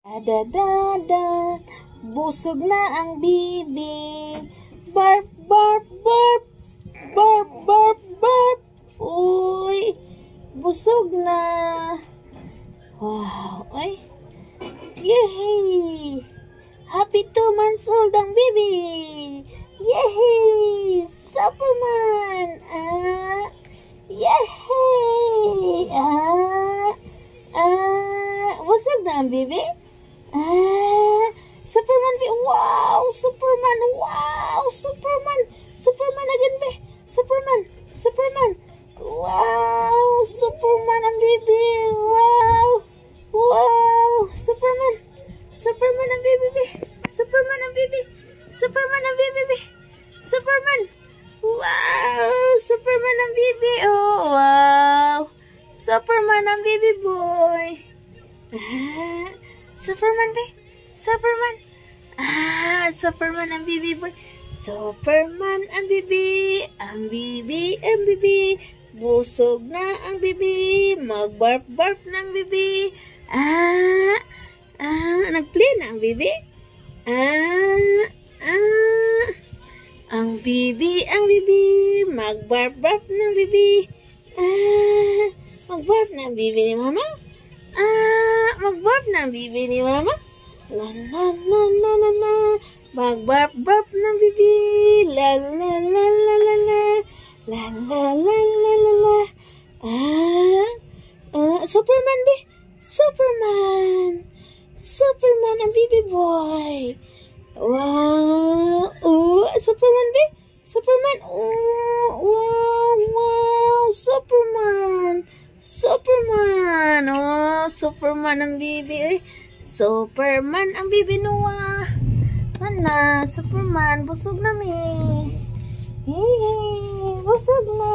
Adadada, busog na ang bibi. Barp, barp, barp. Barp, barp, barp. Uy, busog na. Wow, ay. Yehey! Happy 2 months old ang bibi. Yehey! Superman! Yehey! Busog na ang bibi? Superman, wow! Superman, wow! Superman! Superman again, be! Superman! Superman! Wow! Superman ang bibi! Wow! Wow! Superman! Superman ang bibi, be! Superman ang bibi! Superman ang bibi, be! Superman! Wow! Superman ang bibi! Oh, wow! Superman ang bibi boy! Superman, be! Superman! Superman ang bibi boy! Superman ang bibi! Ang bibi! Ang bibi! Busog na ang bibi! Mag-barp-barp ng bibi! Nag-play na ang bibi? Ang bibi, mag-barp-barp ng bibi. Mag-barp na ang bibi ni mama? Mag-barp na ang bibi ni mama? La la la la la la. Mag-barp-barp ng bibi. La la la la la la. La la la la la la. Superman, be? Superman! Superman ang bibi boy! Wow! Superman, be? Superman! Wow! Wow! Superman! Superman! Superman ang bibi. Superman ang bibi nuwa. Mana? Superman, busog na mi. Busog na.